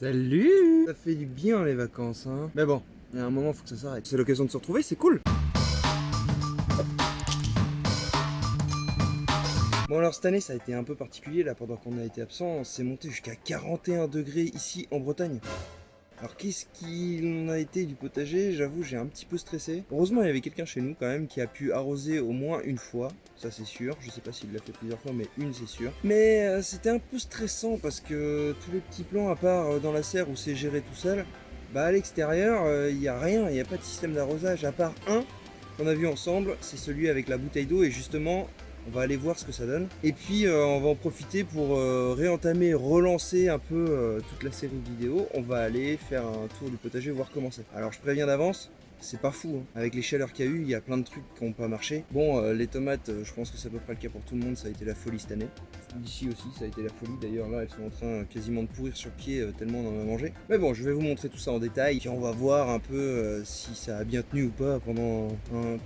Salut! Ça fait du bien les vacances, hein. Mais bon, il y a un moment, faut que ça s'arrête. C'est l'occasion de se retrouver, c'est cool. Bon alors cette année ça a été un peu particulier là pendant qu'on a été absent, c'est monté jusqu'à 41 degrés ici en Bretagne. Alors qu'est-ce qu'il en a été du potager? J'avoue j'ai un petit peu stressé. Heureusement il y avait quelqu'un chez nous quand même qui a pu arroser au moins une fois, ça c'est sûr. Je sais pas s'il l'a fait plusieurs fois mais une c'est sûr. Mais c'était un peu stressant parce que tous les petits plants à part dans la serre où c'est géré tout seul, bah à l'extérieur il n'y a rien, il n'y a pas de système d'arrosage à part un qu'on a vu ensemble, c'est celui avec la bouteille d'eau et justement on va aller voir ce que ça donne. Et puis on va en profiter pour réentamer, relancer un peu toute la série de vidéos. On va aller faire un tour du potager, voir comment c'est. Alors je préviens d'avance, c'est pas fou, hein. Avec les chaleurs qu'il y a eu, il y a plein de trucs qui n'ont pas marché. Bon, les tomates, je pense que c'est à peu près le cas pour tout le monde, ça a été la folie cette année. Ici aussi, ça a été la folie. D'ailleurs là, elles sont en train quasiment de pourrir sur pied tellement on en a mangé. Mais bon, je vais vous montrer tout ça en détail. Puis on va voir un peu si ça a bien tenu ou pas pendant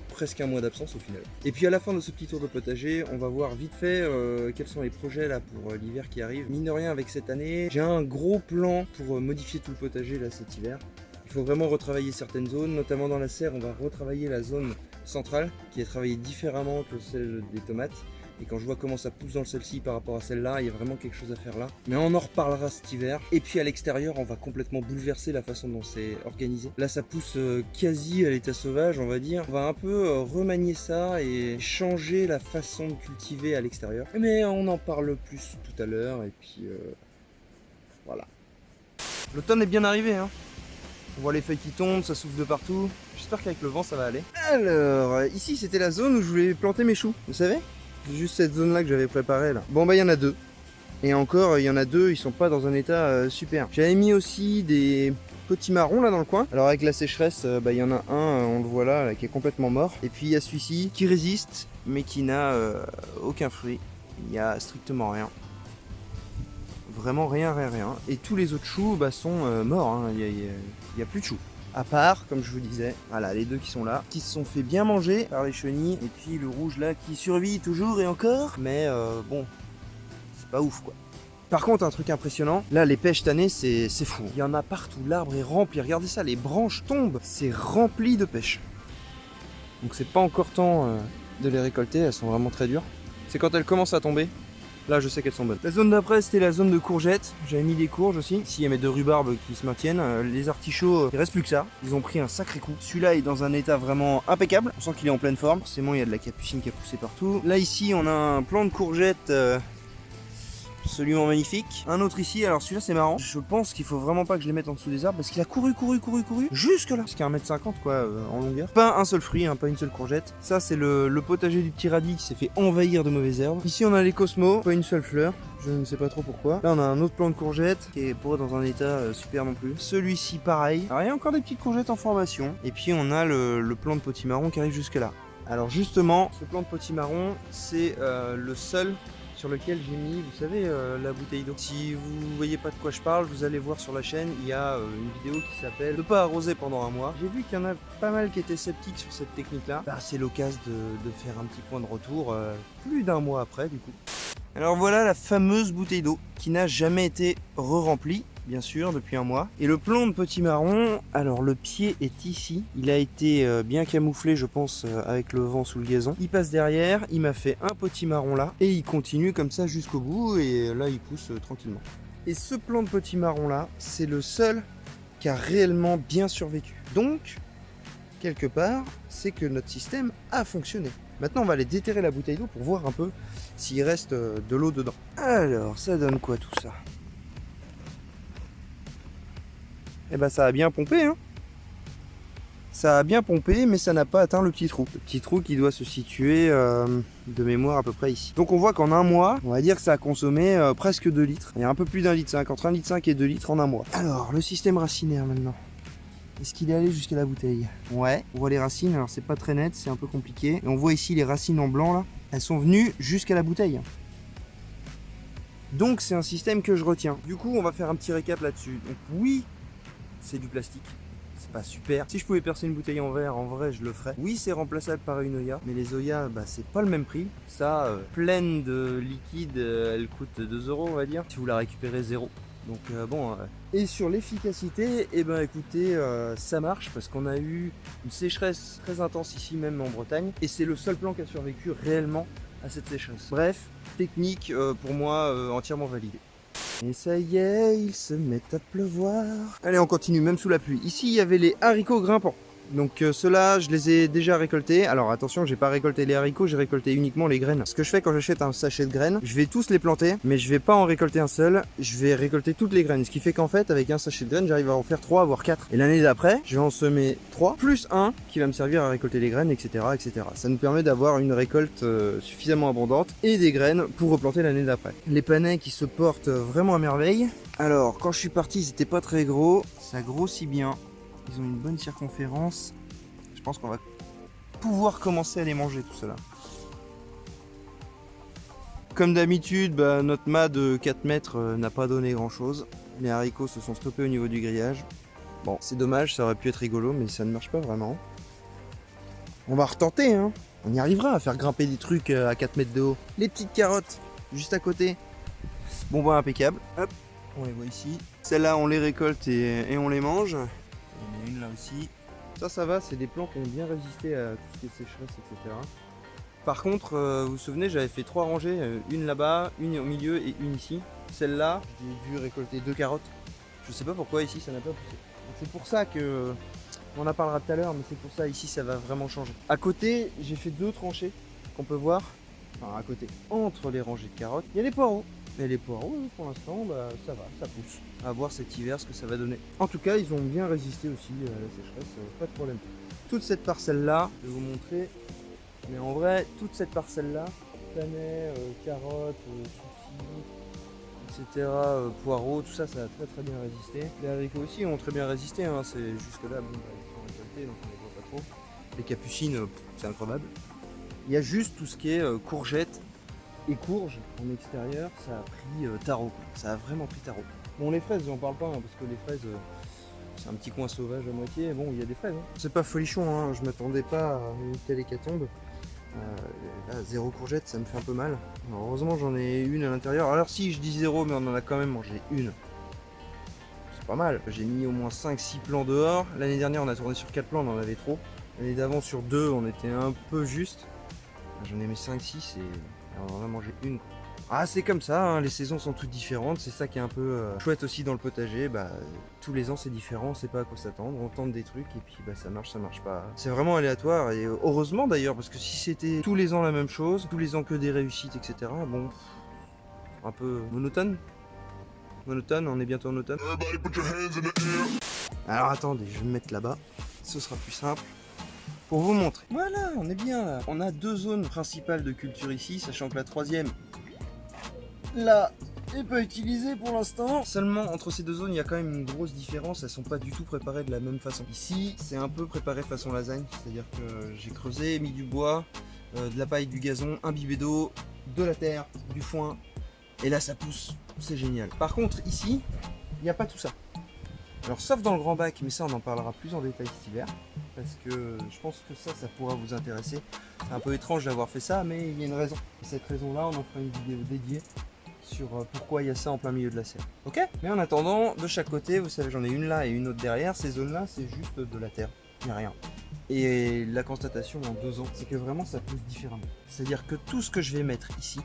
presque un mois d'absence au final. Et puis à la fin de ce petit tour de potager, on va voir vite fait quels sont les projets là pour l'hiver qui arrive. Mine de rien, avec cette année, j'ai un gros plan pour modifier tout le potager là cet hiver. Il faut vraiment retravailler certaines zones, notamment dans la serre, on va retravailler la zone centrale qui est travaillée différemment que celle des tomates. Et quand je vois comment ça pousse dans celle-ci par rapport à celle-là, il y a vraiment quelque chose à faire là. Mais on en reparlera cet hiver. Et puis à l'extérieur, on va complètement bouleverser la façon dont c'est organisé. Là, ça pousse quasi à l'état sauvage, on va dire. On va un peu remanier ça et changer la façon de cultiver à l'extérieur. Mais on en parle plus tout à l'heure. Et puis voilà. L'automne est bien arrivé, hein. On voit les feuilles qui tombent, ça souffle de partout. J'espère qu'avec le vent, ça va aller. Alors, ici, c'était la zone où je voulais planter mes choux. Vous savez? C'est juste cette zone là que j'avais préparée là. Bon bah il y en a deux. Et encore il y en a deux, ils sont pas dans un état super. J'avais mis aussi des petits marrons là dans le coin. Alors avec la sécheresse, bah il y en a un, on le voit là, qui est complètement mort. Et puis il y a celui-ci qui résiste mais qui n'a aucun fruit. Il n'y a strictement rien. Vraiment rien. Et tous les autres choux bah, sont morts, hein. Il y a plus de choux. À part, comme je vous disais, voilà les deux qui sont là, qui se sont fait bien manger par les chenilles, et puis le rouge là qui survit toujours et encore, mais bon, c'est pas ouf quoi. Par contre, un truc impressionnant, là les pêches cette année c'est fou. Il y en a partout, l'arbre est rempli, regardez ça, les branches tombent, c'est rempli de pêches. Donc c'est pas encore temps de les récolter, elles sont vraiment très dures. C'est quand elles commencent à tomber. Là, je sais qu'elles sont bonnes. La zone d'après, c'était la zone de courgettes. J'avais mis des courges aussi. Ici, il y a mes deux rhubarbes qui se maintiennent. Les artichauts, il reste plus que ça. Ils ont pris un sacré coup. Celui-là est dans un état vraiment impeccable. On sent qu'il est en pleine forme. Forcément, il y a de la capucine qui a poussé partout. Là, ici, on a un plant de courgettes absolument magnifique. Un autre ici, alors celui-là c'est marrant. Je pense qu'il faut vraiment pas que je les mette en dessous des arbres parce qu'il a couru jusque là. Jusqu'à 1m50 quoi en longueur. Pas un seul fruit, hein, pas une seule courgette. Ça c'est le potager du petit radis qui s'est fait envahir de mauvaises herbes. Ici on a les cosmos, pas une seule fleur. Je ne sais pas trop pourquoi. Là on a un autre plant de courgettes qui est pas dans un état super non plus. Celui-ci pareil. Alors il y a encore des petites courgettes en formation. Et puis on a le plant de potimarron qui arrive jusque là. Alors justement, ce plant de potimarron, c'est le seul sur lequel j'ai mis, vous savez, la bouteille d'eau. Si vous voyez pas de quoi je parle, vous allez voir sur la chaîne, il y a une vidéo qui s'appelle « Ne pas arroser pendant un mois ». J'ai vu qu'il y en a pas mal qui étaient sceptiques sur cette technique-là. Bah, c'est l'occasion de faire un petit point de retour, plus d'un mois après du coup. Alors voilà la fameuse bouteille d'eau qui n'a jamais été re-remplie. Bien sûr, depuis un mois. Et le plant de potimarron, alors le pied est ici. Il a été bien camouflé, je pense, avec le vent sous le gazon. Il passe derrière, il m'a fait un potimarron là, et il continue comme ça jusqu'au bout, et là il pousse tranquillement. Et ce plant de potimarron là, c'est le seul qui a réellement bien survécu. Donc, quelque part, c'est que notre système a fonctionné. Maintenant, on va aller déterrer la bouteille d'eau pour voir un peu s'il reste de l'eau dedans. Alors, ça donne quoi tout ça ? Eh ben ça a bien pompé, hein. Ça a bien pompé, mais ça n'a pas atteint le petit trou. Le petit trou qui doit se situer de mémoire à peu près ici. Donc on voit qu'en un mois, on va dire que ça a consommé presque 2 litres. Il y a un peu plus d'1,5 litre, entre 1,5 litre et 2 litres en un mois. Alors, le système racinaire maintenant. Est-ce qu'il est allé jusqu'à la bouteille? Ouais, on voit les racines, alors c'est pas très net, c'est un peu compliqué. Et on voit ici les racines en blanc là, elles sont venues jusqu'à la bouteille. Donc c'est un système que je retiens. Du coup, on va faire un petit récap là-dessus. Donc oui, c'est du plastique, c'est pas super. Si je pouvais percer une bouteille en verre, en vrai je le ferais. Oui, c'est remplaçable par une Oya, mais les Oya, bah, c'est pas le même prix. Ça, pleine de liquide, elle coûte 2 € on va dire. Si vous la récupérez 0. Donc bon, et sur l'efficacité, et ben écoutez, ça marche parce qu'on a eu une sécheresse très intense ici même en Bretagne, et c'est le seul plan qui a survécu réellement à cette sécheresse. Bref, technique pour moi entièrement validée. Et ça y est, il se met à pleuvoir. Allez, on continue, même sous la pluie. Ici, il y avait les haricots grimpants. Donc ceux-là, je les ai déjà récoltés. Alors attention, j'ai pas récolté les haricots, j'ai récolté uniquement les graines. Ce que je fais quand j'achète un sachet de graines, je vais tous les planter, mais je vais pas en récolter un seul, je vais récolter toutes les graines. Ce qui fait qu'en fait, avec un sachet de graines, j'arrive à en faire 3, voire 4. Et l'année d'après, je vais en semer 3, plus un qui va me servir à récolter les graines, etc. etc. Ça nous permet d'avoir une récolte suffisamment abondante et des graines pour replanter l'année d'après. Les panais qui se portent vraiment à merveille. Alors, quand je suis parti, ils étaient pas très gros, ça grossit bien. Ils ont une bonne circonférence. Je pense qu'on va pouvoir commencer à les manger tout cela. Comme d'habitude, notre mât de 4 mètres n'a pas donné grand chose. Les haricots se sont stoppés au niveau du grillage. Bon, c'est dommage, ça aurait pu être rigolo, mais ça ne marche pas vraiment. On va retenter, hein. On y arrivera à faire grimper des trucs à 4 mètres de haut. Les petites carottes, juste à côté. Bon, impeccable. Hop, on les voit ici. Celles-là, on les récolte et on les mange. Il y en a une là aussi. Ça va, c'est des plants qui ont bien résisté à tout ce qui est sécheresse, etc. Par contre, vous vous souvenez, j'avais fait 3 rangées, une là-bas, une au milieu et une ici. Celle-là, j'ai dû récolter 2 carottes. Je sais pas pourquoi ici ça n'a pas poussé. C'est pour ça que, on en parlera tout à l'heure, mais c'est pour ça ici ça va vraiment changer. À côté, j'ai fait 2 tranchées qu'on peut voir. Enfin, à côté, entre les rangées de carottes, il y a les poireaux. Et les poireaux, pour l'instant, ça va, ça pousse. À voir cet hiver ce que ça va donner. En tout cas, ils ont bien résisté aussi à la sécheresse, pas de problème. Toute cette parcelle-là, je vais vous montrer. Mais en vrai, toute cette parcelle-là, panais, carottes, soucis, etc., poireaux, tout ça, ça a très très bien résisté. Les haricots aussi ont très bien résisté, hein. C'est jusque-là, bon, ils sont récoltés, donc on les voit pas trop. Les capucines, c'est incroyable. Il y a juste tout ce qui est courgettes et courges en extérieur, ça a pris tarot. Ça a vraiment pris tarot. Bon, les fraises, j'en parle pas, hein, parce que les fraises, c'est un petit coin sauvage à moitié. Bon, il y a des fraises. Hein. C'est pas folichon, hein. Je m'attendais pas à une telle hécatombe. Là, 0 courgette, ça me fait un peu mal. Alors, heureusement, j'en ai une à l'intérieur. Alors, si je dis 0, mais on en a quand même mangé une. C'est pas mal. J'ai mis au moins 5-6 plants dehors. L'année dernière, on a tourné sur 4 plants, on en avait trop. L'année d'avant, sur 2, on était un peu juste. J'en ai mis 5-6 et on en a mangé une. Quoi. Ah, c'est comme ça, hein, les saisons sont toutes différentes, c'est ça qui est un peu chouette aussi dans le potager. Tous les ans c'est différent, on sait pas à quoi s'attendre, on tente des trucs et puis ça marche pas. C'est vraiment aléatoire et heureusement d'ailleurs, parce que si c'était tous les ans la même chose, tous les ans que des réussites, etc., bon, un peu monotone. Monotone, on est bientôt en automne. Alors attendez, je vais me mettre là-bas, ce sera plus simple. Pour vous montrer. Voilà, on est bien là. On a 2 zones principales de culture ici, sachant que la 3e, là, est pas utilisée pour l'instant. Seulement, entre ces 2 zones, il y a quand même une grosse différence. Elles sont pas du tout préparées de la même façon. Ici, c'est un peu préparé façon lasagne. C'est-à-dire que j'ai creusé, mis du bois, de la paille, du gazon, imbibé d'eau, de la terre, du foin. Et là, ça pousse. C'est génial. Par contre, ici, il n'y a pas tout ça. Alors, sauf dans le grand bac, mais ça, on en parlera plus en détail cet hiver. Parce que je pense que ça pourra vous intéresser. C'est un peu étrange d'avoir fait ça, mais il y a une raison. Et cette raison-là, on en fera une vidéo dédiée sur pourquoi il y a ça en plein milieu de la serre. Ok? Mais en attendant, de chaque côté, vous savez, j'en ai une là et une autre derrière. Ces zones-là, c'est juste de la terre. Il n'y a rien. Et la constatation en 2 ans, c'est que vraiment ça pousse différemment. C'est-à-dire que tout ce que je vais mettre ici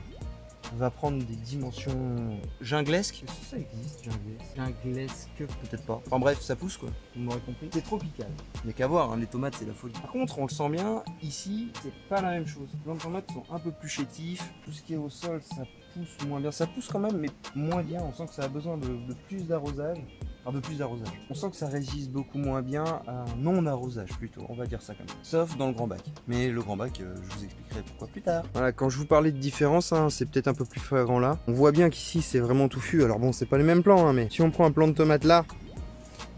va prendre des dimensions junglesques. Est-ce que ça existe, junglesque, peut-être pas. Enfin bref, ça pousse quoi, vous m'aurez compris. C'est tropical. Il n'y a qu'à voir, hein, les tomates c'est la folie. Par contre, on le sent bien, ici, c'est pas la même chose. Les tomates sont un peu plus chétifs. Tout ce qui est au sol, ça pousse moins bien. Ça pousse quand même, mais moins bien. On sent que ça a besoin de plus d'arrosage. Enfin, de plus d'arrosage. On sent que ça résiste beaucoup moins bien à un non-arrosage plutôt, on va dire ça comme ça. Sauf dans le grand bac. Mais le grand bac, je vous expliquerai pourquoi plus tard. Voilà, quand je vous parlais de différence, hein, c'est peut-être un peu plus flagrant là. On voit bien qu'ici c'est vraiment touffu. Alors bon, c'est pas les mêmes plants, hein, mais si on prend un plant de tomate là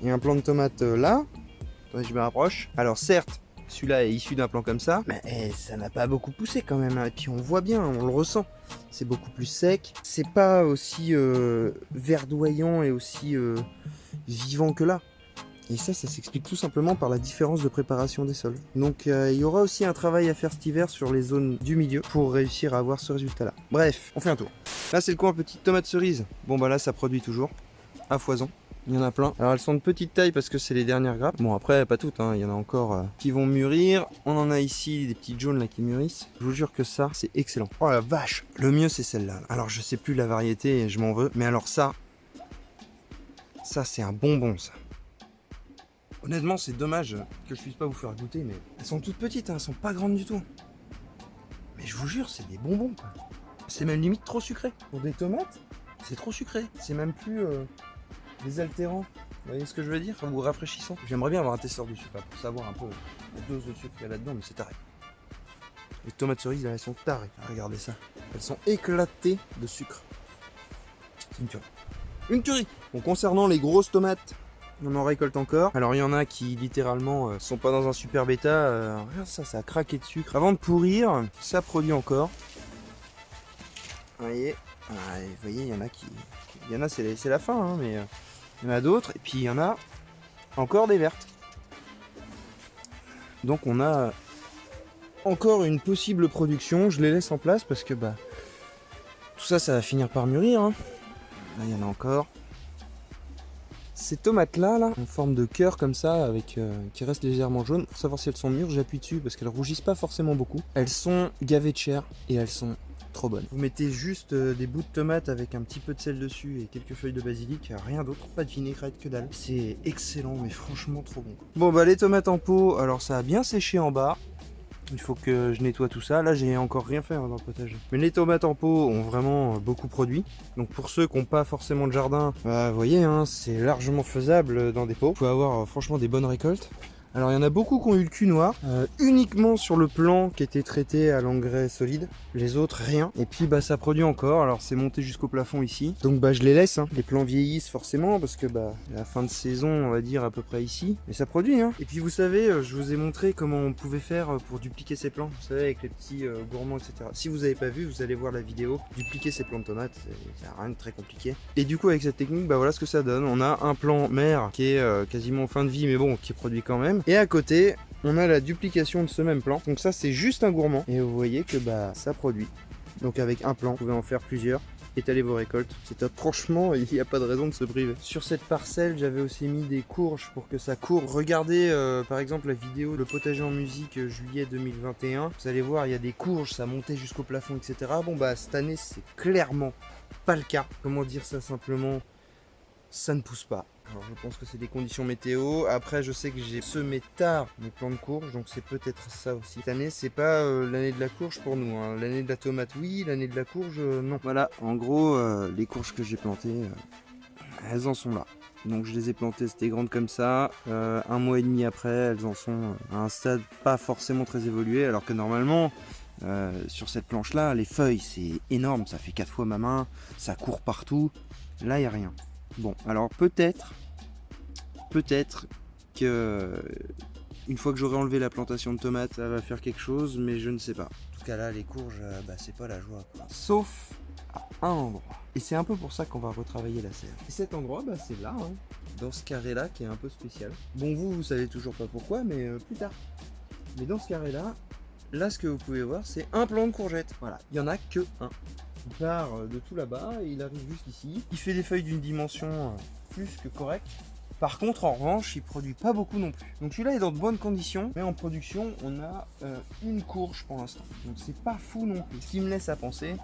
et un plant de tomate là, attendez, je me rapproche. Alors certes, celui-là est issu d'un plant comme ça, mais ça n'a pas beaucoup poussé quand même. Hein. Et puis on voit bien, on le ressent. C'est beaucoup plus sec. C'est pas aussi verdoyant et aussi vivant que là. Et ça s'explique tout simplement par la différence de préparation des sols. Donc il y aura aussi un travail à faire cet hiver sur les zones du milieu pour réussir à avoir ce résultat-là. Bref, on fait un tour. Là c'est le coin petite tomate cerise. Bon bah là ça produit toujours. à foison. Il y en a plein. Alors elles sont de petite taille parce que c'est les dernières grappes. Bon après pas toutes, hein. Il y en a encore qui vont mûrir. On en a ici des petits jaunes là qui mûrissent. Je vous jure que ça c'est excellent. Oh la vache. Le mieux c'est celle-là. Alors je sais plus la variété et je m'en veux. Mais alors ça c'est un bonbon ça. Honnêtement c'est dommage que je puisse pas vous faire goûter, mais elles sont toutes petites, hein. Elles sont pas grandes du tout. Mais je vous jure c'est des bonbons quoi. C'est même limite trop sucré. Pour des tomates c'est trop sucré. C'est même plus... désaltérant, vous voyez ce que je veux dire, ou rafraîchissant. J'aimerais bien avoir un testeur de sucre pour savoir un peu la dose de sucre qu'il y a là-dedans, mais c'est taré. Les tomates cerises, là, elles sont tarées. Regardez ça. Elles sont éclatées de sucre. C'est une tuerie. Une tuerie. Bon, concernant les grosses tomates, on en récolte encore. Alors il y en a qui littéralement sont pas dans un super bêta. Regarde ça, ça a craqué de sucre. Avant de pourrir, ça produit encore. Vous voyez, il y en a qui... Il y en a, c'est la fin, hein, mais il y en a d'autres. Et puis il y en a encore des vertes. Donc on a encore une possible production. Je les laisse en place parce que bah tout ça, ça va finir par mûrir. Hein. Là, il y en a encore. Ces tomates-là, là, en forme de cœur comme ça, avec qui restent légèrement jaunes, pour savoir si elles sont mûres, j'appuie dessus parce qu'elles rougissent pas forcément beaucoup. Elles sont gavées de chair et elles sont trop bonne. Vous mettez juste des bouts de tomates avec un petit peu de sel dessus et quelques feuilles de basilic, rien d'autre, pas de vinaigrette que dalle. C'est excellent, mais franchement trop bon. Bon bah les tomates en pot, alors ça a bien séché en bas. Il faut que je nettoie tout ça. Là j'ai encore rien fait dans le potager. Mais les tomates en pot ont vraiment beaucoup produit. Donc pour ceux qui n'ont pas forcément de jardin, bah, vous voyez, hein, c'est largement faisable dans des pots. Vous pouvez avoir franchement des bonnes récoltes. Alors il y en a beaucoup qui ont eu le cul noir, uniquement sur le plan qui était traité à l'engrais solide, les autres rien. Et puis bah ça produit encore, alors c'est monté jusqu'au plafond ici. Donc bah je les laisse, hein. Les plants vieillissent forcément parce que bah la fin de saison on va dire à peu près ici. Mais ça produit hein. Et puis vous savez, je vous ai montré comment on pouvait faire pour dupliquer ces plants, vous savez avec les petits gourmands etc. Si vous n'avez pas vu, vous allez voir la vidéo, dupliquer ces plants de tomates, c'est rien de très compliqué. Et du coup avec cette technique, bah voilà ce que ça donne. On a un plant mère qui est quasiment en fin de vie mais bon qui produit quand même. Et à côté, on a la duplication de ce même plant. Donc ça, c'est juste un gourmand. Et vous voyez que bah ça produit. Donc avec un plant, vous pouvez en faire plusieurs. Étaler vos récoltes. C'est top. Franchement, il n'y a pas de raison de se priver. Sur cette parcelle, j'avais aussi mis des courges pour que ça court. Regardez par exemple la vidéo Le potager en musique juillet 2021. Vous allez voir, il y a des courges, ça montait jusqu'au plafond, etc. Bon bah cette année, c'est clairement pas le cas. Comment dire ça simplement? Ça ne pousse pas. Alors je pense que c'est des conditions météo. Après je sais que j'ai semé tard mes plants de courge, donc c'est peut-être ça aussi. Cette année c'est pas l'année de la courge pour nous, hein. L'année de la tomate oui, l'année de la courge non. Voilà, en gros les courges que j'ai plantées, elles en sont là. Donc je les ai plantées, c'était grande comme ça. Un mois et demi après, elles en sont à un stade pas forcément très évolué, alors que normalement sur cette planche là, les feuilles c'est énorme, ça fait 4 fois ma main, ça court partout. Là il n'y a rien. Bon, alors peut-être que une fois que j'aurai enlevé la plantation de tomates, ça va faire quelque chose, mais je ne sais pas. En tout cas là, les courges, bah, c'est pas la joie, quoi. Sauf à un endroit. Et c'est un peu pour ça qu'on va retravailler la serre. Et cet endroit, bah, c'est là, hein, dans ce carré-là, qui est un peu spécial. Bon, vous savez toujours pas pourquoi, mais plus tard. Mais dans ce carré-là, là, ce que vous pouvez voir, c'est un plant de courgettes. Voilà, il y en a que un. Il part de tout là-bas et il arrive jusqu'ici. Il fait des feuilles d'une dimension plus que correcte. Par contre, en revanche, il produit pas beaucoup non plus. Donc celui-là est dans de bonnes conditions, mais en production, on a une courge pour l'instant. Donc c'est pas fou non plus. Ce qui me laisse à penser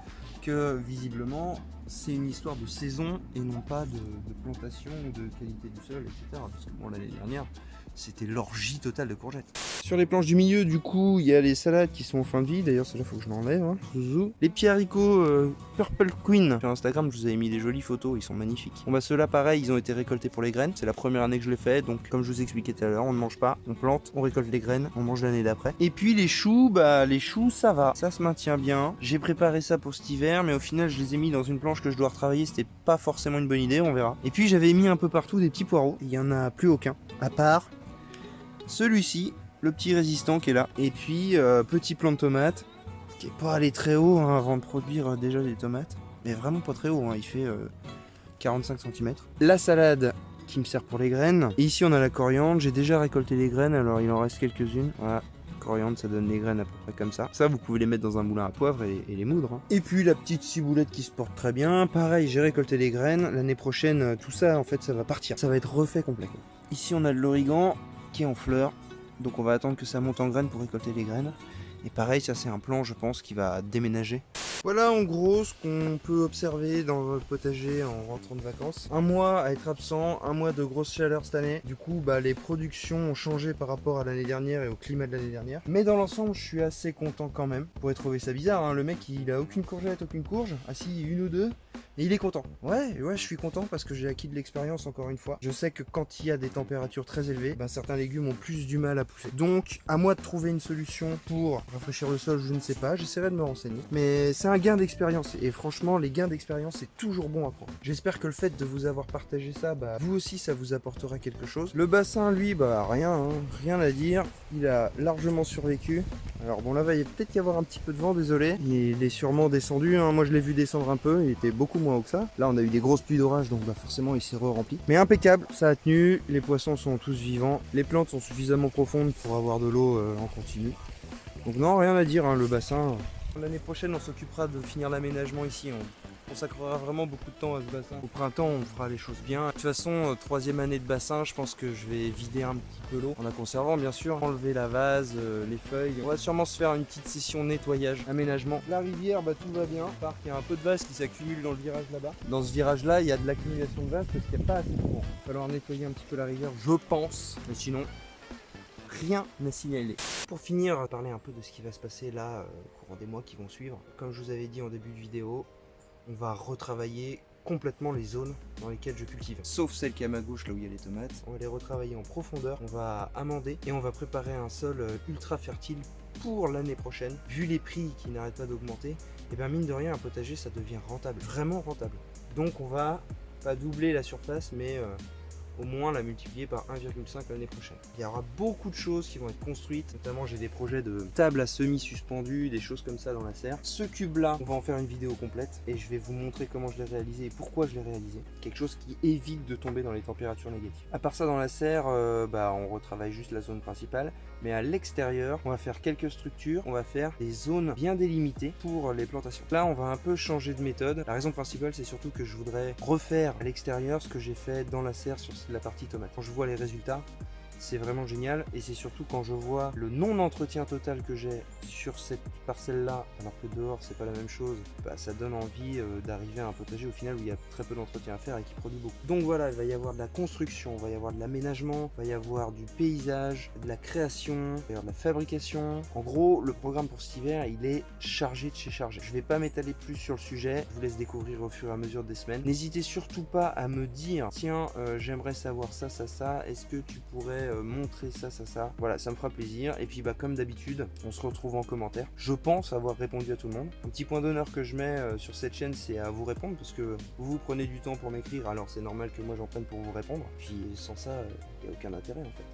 que visiblement, c'est une histoire de saison et non pas de plantation ou de qualité du sol, etc. Parce que bon, l'année dernière, c'était l'orgie totale de courgettes. Sur les planches du milieu, du coup, il y a les salades qui sont en fin de vie. D'ailleurs, celle-là, faut que je l'enlève. Hein. Les petits haricots Purple Queen. Sur Instagram, je vous avais mis des jolies photos. Ils sont magnifiques. Bon, bah, ceux-là, pareil, ils ont été récoltés pour les graines. C'est la première année que je les fais. Donc, comme je vous expliquais tout à l'heure, on ne mange pas. On plante, on récolte les graines. On mange l'année d'après. Et puis, les choux, bah, les choux, ça va. Ça se maintient bien. J'ai préparé ça pour cet hiver. Mais au final, je les ai mis dans une planche que je dois retravailler. C'était pas forcément une bonne idée. On verra. Et puis, j'avais mis un peu partout des petits poireaux. Il y en a plus aucun. À part celui-ci, le petit résistant qui est là. Et puis, petit plant de tomate, qui est pas allé très haut hein, avant de produire déjà des tomates. Mais vraiment pas très haut, hein, il fait 45 cm. La salade qui me sert pour les graines. Et ici, on a la coriandre. J'ai déjà récolté les graines, alors il en reste quelques-unes. Voilà. coriandre, ça donne les graines à peu près comme ça. Ça, vous pouvez les mettre dans un moulin à poivre et les moudre. Hein. Et puis la petite ciboulette qui se porte très bien. Pareil, j'ai récolté les graines. L'année prochaine, tout ça, en fait, ça va partir. Ça va être refait complètement. Ici, on a de l'origan qui est en fleurs. Donc on va attendre que ça monte en graines pour récolter les graines. Et pareil, ça c'est un plan, je pense, qui va déménager. Voilà en gros ce qu'on peut observer dans le potager en rentrant de vacances. Un mois à être absent, un mois de grosse chaleur cette année. Du coup, les productions ont changé par rapport à l'année dernière et au climat de l'année dernière. Mais dans l'ensemble, je suis assez content quand même. Vous pourrez trouver ça bizarre, hein. Le mec il a aucune courgette, aucune courge. Ah si, une ou deux. Et il est content. Ouais, je suis content parce que j'ai acquis de l'expérience encore une fois. Je sais que quand il y a des températures très élevées, certains légumes ont plus du mal à pousser. Donc, à moi de trouver une solution pour rafraîchir le sol, je ne sais pas. J'essaierai de me renseigner. Mais c'est un gain d'expérience. Et franchement, les gains d'expérience, c'est toujours bon à prendre. J'espère que le fait de vous avoir partagé ça, vous aussi, ça vous apportera quelque chose. Le bassin, lui, rien, hein, rien à dire. Il a largement survécu. Alors bon, là, il va peut-être y avoir un petit peu de vent, désolé. Il est sûrement descendu, hein. Moi je l'ai vu descendre un peu, il était beaucoup moins haut que ça. Là, on a eu des grosses pluies d'orage, donc forcément il s'est re-rempli. Mais impeccable, ça a tenu, les poissons sont tous vivants, les plantes sont suffisamment profondes pour avoir de l'eau en continu. Donc non, rien à dire, hein, le bassin. L'année prochaine, on s'occupera de finir l'aménagement ici. On consacrera vraiment beaucoup de temps à ce bassin. Au printemps, on fera les choses bien. De toute façon, 3e année de bassin, je pense que je vais vider un petit peu l'eau en la conservant, bien sûr. Enlever la vase, les feuilles. On va sûrement se faire une petite session nettoyage, aménagement. La rivière, tout va bien. À part qu'il y a un peu de vase qui s'accumule dans le virage là-bas. Dans ce virage-là, il y a de l'accumulation de vase parce qu'il n'y a pas assez de courant. Il va falloir nettoyer un petit peu la rivière, je pense. Mais sinon, rien à signaler. Pour finir, parler un peu de ce qui va se passer là au courant des mois qui vont suivre. Comme je vous avais dit en début de vidéo, on va retravailler complètement les zones dans lesquelles je cultive. Sauf celle qui est à ma gauche, là où il y a les tomates. On va les retravailler en profondeur, on va amender et on va préparer un sol ultra fertile pour l'année prochaine. Vu les prix qui n'arrêtent pas d'augmenter, et mine de rien, un potager, ça devient rentable, vraiment rentable. Donc on va pas doubler la surface, mais au moins la multiplier par 1,5 l'année prochaine. Il y aura beaucoup de choses qui vont être construites, notamment j'ai des projets de tables à semis suspendues, des choses comme ça dans la serre. Ce cube là, on va en faire une vidéo complète et je vais vous montrer comment je l'ai réalisé et pourquoi je l'ai réalisé. Quelque chose qui évite de tomber dans les températures négatives. À part ça, dans la serre, on retravaille juste la zone principale, mais à l'extérieur, on va faire quelques structures, on va faire des zones bien délimitées pour les plantations. Là, on va un peu changer de méthode. La raison principale, c'est surtout que je voudrais refaire à l'extérieur ce que j'ai fait dans la serre sur la partie tomate. Quand je vois les résultats, c'est vraiment génial et c'est surtout quand je vois le non-entretien total que j'ai sur cette parcelle là alors que dehors c'est pas la même chose, ça donne envie d'arriver à un potager au final où il y a très peu d'entretien à faire et qui produit beaucoup. Donc voilà, il va y avoir de la construction, il va y avoir de l'aménagement, il va y avoir du paysage, de la création, il va y avoir de la fabrication. En gros, le programme pour cet hiver, il est chargé de chez chargé. Je vais pas m'étaler plus sur le sujet, je vous laisse découvrir au fur et à mesure des semaines. N'hésitez surtout pas à me dire, tiens, j'aimerais savoir ça, est-ce que tu pourrais montrer ça. Voilà, ça me fera plaisir. Et puis comme d'habitude, on se retrouve en commentaire. Je pense avoir répondu à tout le monde. Un petit point d'honneur que je mets sur cette chaîne, c'est à vous répondre parce que vous prenez du temps pour m'écrire, alors c'est normal que moi j'en prenne pour vous répondre. Puis sans ça, il n'y a aucun intérêt en fait.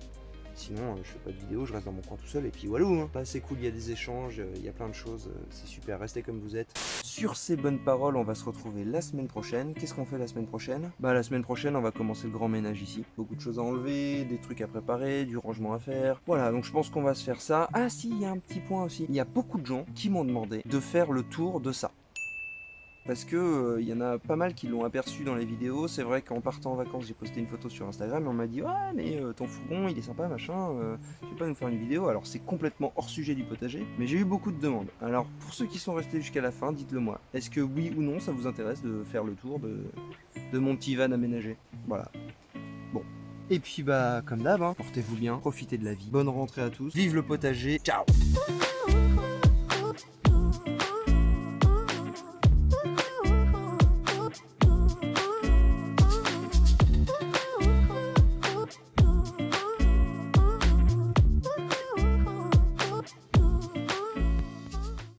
Sinon, je fais pas de vidéo, je reste dans mon coin tout seul et puis voilà. Hein. Là, c'est cool, il y a des échanges, il y a plein de choses, c'est super, restez comme vous êtes. Sur ces bonnes paroles, on va se retrouver la semaine prochaine. Qu'est-ce qu'on fait la semaine prochaine? La semaine prochaine, on va commencer le grand ménage ici. Beaucoup de choses à enlever, des trucs à préparer, du rangement à faire. Voilà, donc je pense qu'on va se faire ça. Ah si, il y a un petit point aussi. Il y a beaucoup de gens qui m'ont demandé de faire le tour de ça. Parce que y en a pas mal qui l'ont aperçu dans les vidéos. C'est vrai qu'en partant en vacances, j'ai posté une photo sur Instagram et on m'a dit ouais mais ton fourgon il est sympa machin, tu veux pas nous faire une vidéo? Alors c'est complètement hors sujet du potager, mais j'ai eu beaucoup de demandes. Alors pour ceux qui sont restés jusqu'à la fin, dites-le moi. Est-ce que oui ou non ça vous intéresse de faire le tour de mon petit van aménagé? Voilà. Bon. Et puis comme d'hab, hein, portez-vous bien, profitez de la vie. Bonne rentrée à tous. Vive le potager. Ciao.